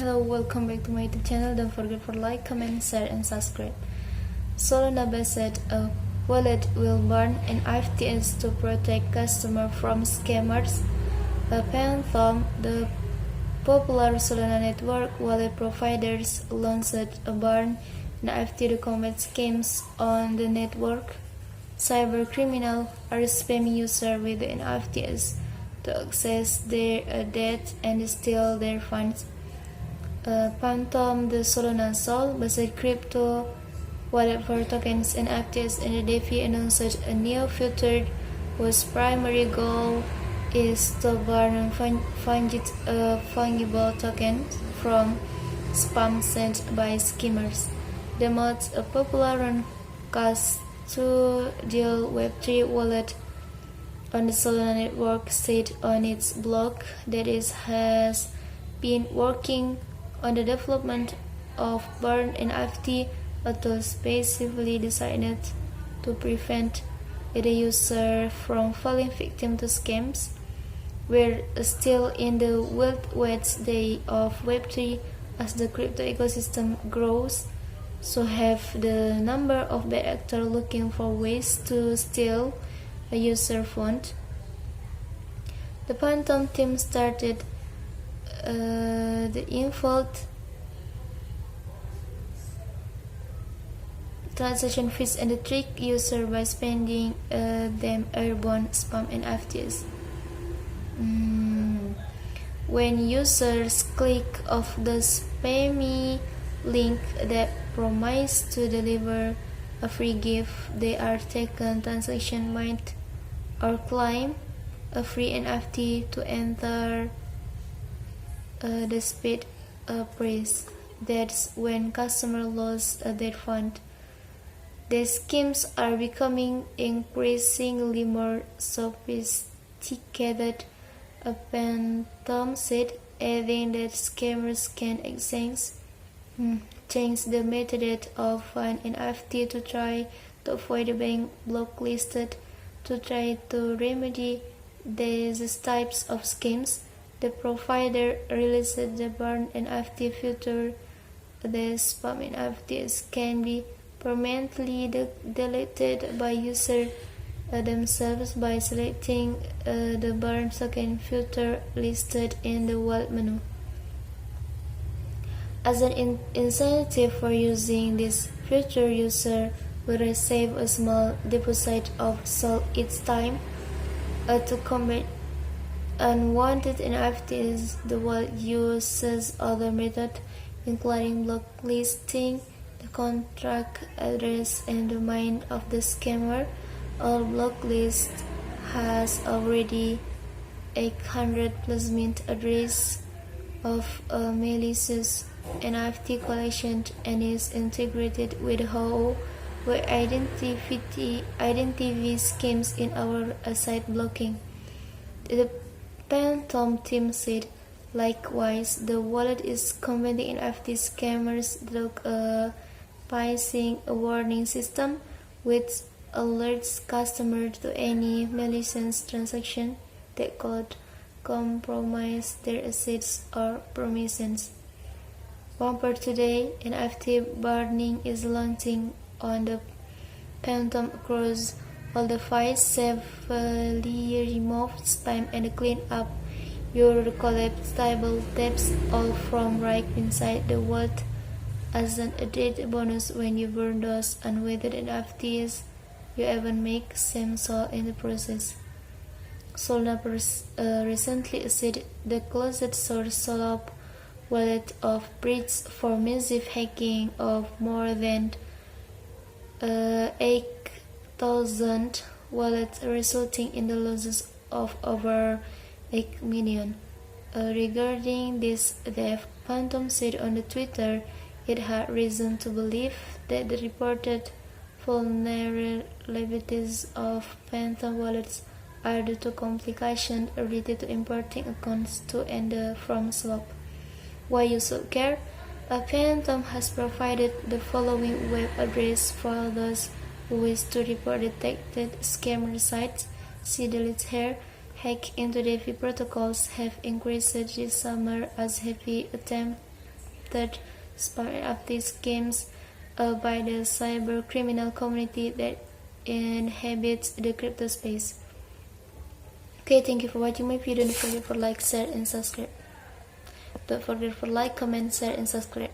Hello, welcome back to my YouTube channel. Don't forget to like, comment, share, and subscribe. Solana said a wallet will burn an FTS to protect customers from scammers. Phantom, the popular Solana network wallet providers, launched a burn NFT to combat scams on the network. Cybercriminals are spamming users with NFTs to access their data and steal their funds. Phantom, the Solana Sol-based crypto wallet for tokens and NFTs, and the DeFi announced a new feature whose primary goal is to burn fungible tokens from spam sent by scammers. The most popular custodial Web3 wallet on the Solana network said on its blog that it has been working on the development of burn NFT, a tool specifically designed to prevent the user from falling victim to scams. We're still in the Wild West day of Web3 as the crypto ecosystem grows, so have the number of bad actors looking for ways to steal a user fund. The Phantom team started the involved transaction fees and the trick user by spending them airborne spam and NFTs. When users click off the spammy link that promises to deliver a free gift, they are taken transaction might or claim a free NFT to enter the speed price. That's when customers lose their fund. The schemes are becoming increasingly more sophisticated, Phantom said, adding that scammers can change the method of an NFT to try to avoid being blacklisted. To try to remedy these types of schemes, the provider released the burn NFT feature. The spam NFTs can be permanently deleted by users themselves by selecting the burn token filter listed in the wallet menu. As an incentive for using this feature, user will receive a small deposit of SOL each time. To combat unwanted NFTs, the wallet uses other methods, including blacklisting the contract address and domain of the scammer. All blacklist has already 800 plus mint address of a malicious NFT collection and is integrated with how we identify schemes in our site blocking. The Phantom team said, likewise, the wallet is combating NFT scammers through a phishing warning system which alerts customers to any malicious transaction that could compromise their assets or promises. Bumper today, NFT burning is launching on the Phantom across all the files. Safely remove spam and clean up your collapsible tabs all from right inside the wallet. As an added bonus, when you burn those unweighted NFTs, you even make some SOL in the process. Solana recently said the closed source Solop wallet of breach for massive hacking of more than 8,000 wallets, resulting in the losses of over 8 million. Regarding this, the Phantom said on the Twitter it had reason to believe that the reported vulnerabilities of Phantom wallets are due to complications related to importing accounts to and from Swap. Why you should care? Phantom has provided the following web address for those who wish to report detected scammer sites. See the list here. Hack into DeFi protocols have increased this summer as heavy attempts third spark of these games by the cyber criminal community that inhabits the crypto space. Okay, thank you for watching my video. Don't forget for like, share, and subscribe. Don't forget for like, comment, share, and subscribe.